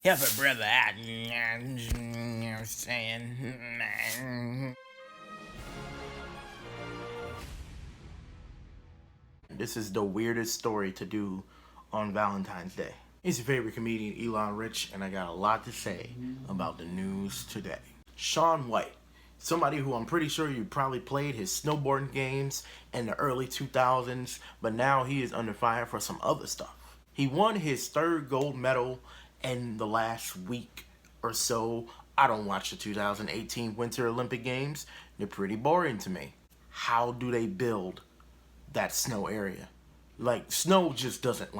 Help a brother out. You know what I'm saying? This is the weirdest story to do on Valentine's Day. It's your favorite comedian, Elon Rich, and I got a lot to say about the news today. Shaun White, somebody who I'm pretty sure you probably played his snowboarding games in the early 2000s, but now he is under fire for some other stuff. He won his third gold medal in the last week or so. I don't watch the 2018 Winter Olympic Games. They're pretty boring to me. How do they build that snow area? Like, snow just doesn't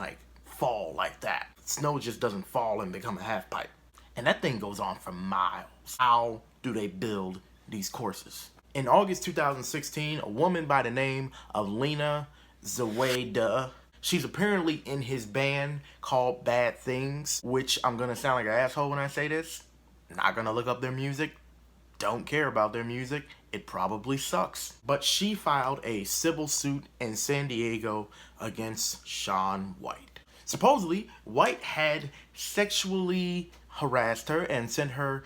fall like that. Snow just doesn't fall and become a half pipe. And that thing goes on for miles. How do they build these courses? In August 2016, a woman by the name of Lena Zawada, she's apparently in his band called Bad Things, which I'm gonna sound like an asshole when I say this. Not gonna look up their music. Don't care about their music. It probably sucks. But she filed a civil suit in San Diego against Shaun White. Supposedly, White had sexually harassed her and sent her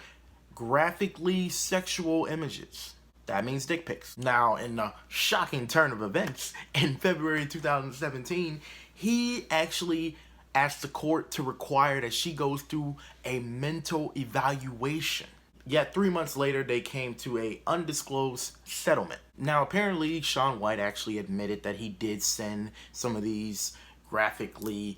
graphically sexual images. That means dick pics. Now, in a shocking turn of events, in February 2017, he actually asked the court to require that she goes through a mental evaluation. Yet 3 months later, they came to a undisclosed settlement. Now, apparently, Shaun White actually admitted that he did send some of these graphically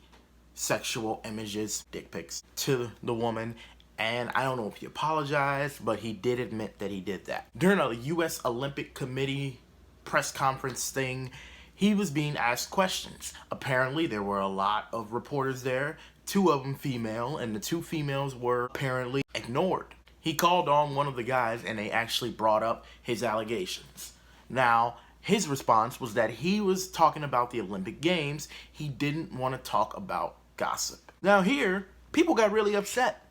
sexual images, dick pics, to the woman. And I don't know if he apologized, but he did admit that he did that. During a U.S. Olympic Committee press conference thing, he was being asked questions. Apparently, there were a lot of reporters there, 2 of them female, and the 2 females were apparently ignored. He called on one of the guys and they actually brought up his allegations. Now, his response was that he was talking about the Olympic Games. He didn't want to talk about gossip. Now here, people got really upset.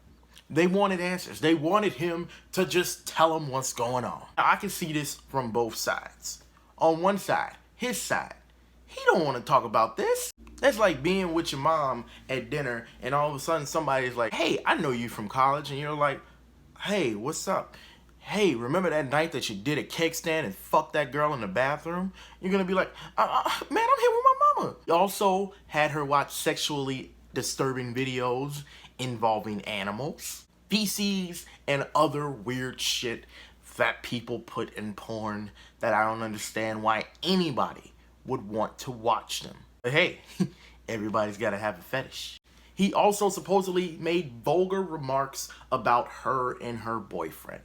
They wanted answers. They wanted him to just tell them what's going on. Now, I can see this from both sides. On one side, his side, he don't want to talk about this. That's like being with your mom at dinner and all of a sudden somebody's like, hey, I know you from college. And you're like, hey, what's up? Hey, remember that night that you did a cake stand and fucked that girl in the bathroom? You're gonna be like, man, I'm here with my mama. You also had her watch sexually disturbing videos involving animals, feces, and other weird shit that people put in porn that I don't understand why anybody would want to watch them. But hey, everybody's gotta have a fetish. He also supposedly made vulgar remarks about her and her boyfriend.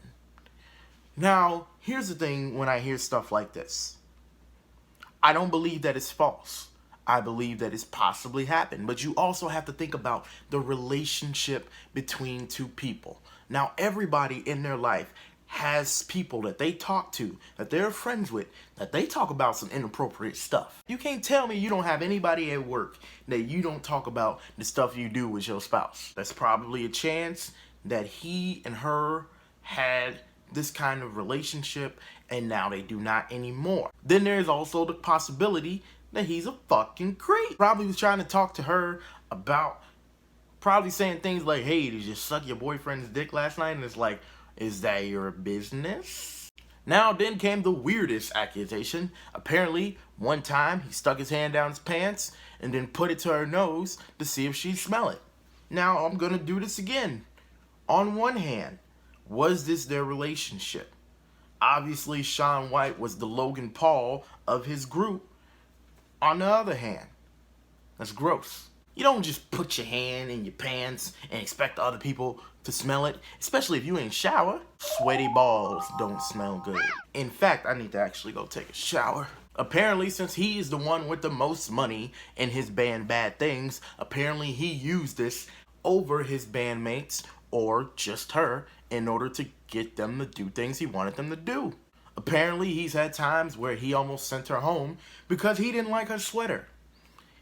Now, here's the thing when I hear stuff like this. I don't believe that it's false. I believe that it's possibly happened. But you also have to think about the relationship between 2 people. Now, everybody in their life has people that they talk to, that they're friends with, that they talk about some inappropriate stuff. You can't tell me you don't have anybody at work that you don't talk about the stuff you do with your spouse. That's probably a chance that he and her had this kind of relationship and now they do not anymore. Then there's also the possibility that he's a fucking creep. Probably was trying to talk to her about probably saying things like, hey, did you suck your boyfriend's dick last night? And it's like, is that your business? Now then came the weirdest accusation. Apparently, one time he stuck his hand down his pants and then put it to her nose to see if she'd smell it. Now I'm gonna do this again. On one hand, was this their relationship? Obviously, Shaun White was the Logan Paul of his group. On the other hand, that's gross. You don't just put your hand in your pants and expect other people to smell it, especially if you ain't shower. Sweaty balls don't smell good. In fact, I need to actually go take a shower. Apparently, since he is the one with the most money in his band Bad Things, apparently he used this over his bandmates or just her in order to get them to do things he wanted them to do. Apparently, he's had times where he almost sent her home because he didn't like her sweater.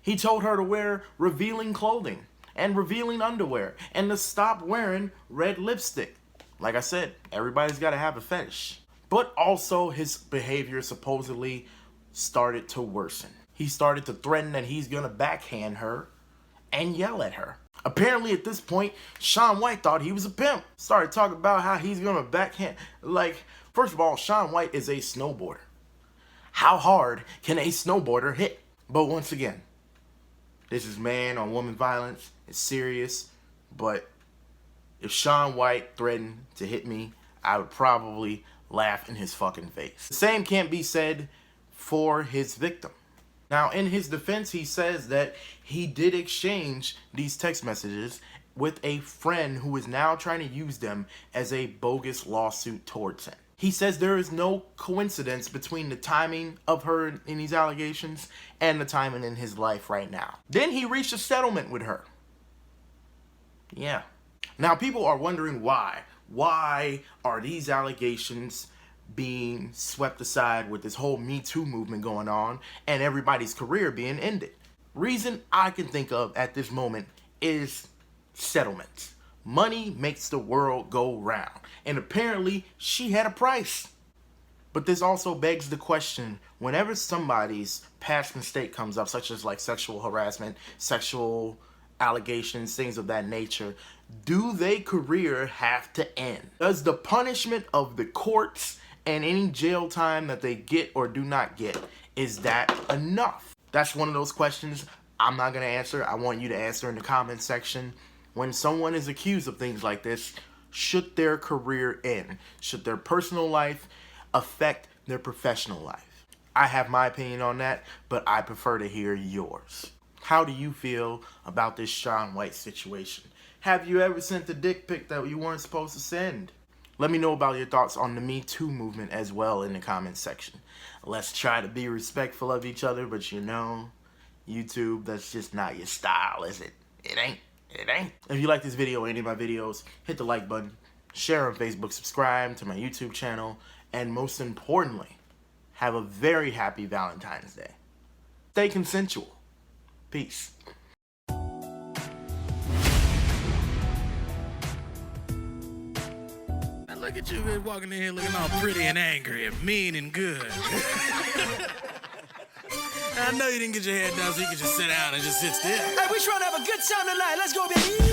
He told her to wear revealing clothing and revealing underwear and to stop wearing red lipstick. Like I said, everybody's got to have a fetish. But also his behavior supposedly started to worsen. He started to threaten that he's going to backhand her and yell at her. Apparently at this point, Shaun White thought he was a pimp. Started talking about how he's gonna backhand. Like, first of all, Shaun White is a snowboarder. How hard can a snowboarder hit? But once again, this is man on woman violence. It's serious. But if Shaun White threatened to hit me, I would probably laugh in his fucking face. The same can't be said for his victim. Now, in his defense, he says that he did exchange these text messages with a friend who is now trying to use them as a bogus lawsuit towards him. He says there is no coincidence between the timing of her in these allegations and the timing in his life right now. Then he reached a settlement with her. Yeah. Now, people are wondering why. Why are these allegations being swept aside with this whole Me Too movement going on and everybody's career being ended? Reason I can think of at this moment is settlements. Money makes the world go round. And apparently she had a price. But this also begs the question, whenever somebody's past mistake comes up, such as like sexual harassment, sexual allegations, things of that nature, do their career have to end? Does the punishment of the courts and any jail time that they get or do not get, is that enough? That's one of those questions I'm not going to answer. I want you to answer in the comment section. When someone is accused of things like this, should their career end? Should their personal life affect their professional life? I have my opinion on that, but I prefer to hear yours. How do you feel about this Shaun White situation? Have you ever sent a dick pic that you weren't supposed to send? Let me know about your thoughts on the Me Too movement as well in the comment section. Let's try to be respectful of each other, but you know, YouTube, that's just not your style, is it? It ain't. It ain't. If you like this video or any of my videos, hit the like button, share on Facebook, subscribe to my YouTube channel, and most importantly, have a very happy Valentine's Day. Stay consensual. Peace. Look at you walking in here looking all pretty and angry and mean and good. I know you didn't get your hair done so you can just sit down and just sit still. Hey, we trying to have a good time tonight. Let's go, baby.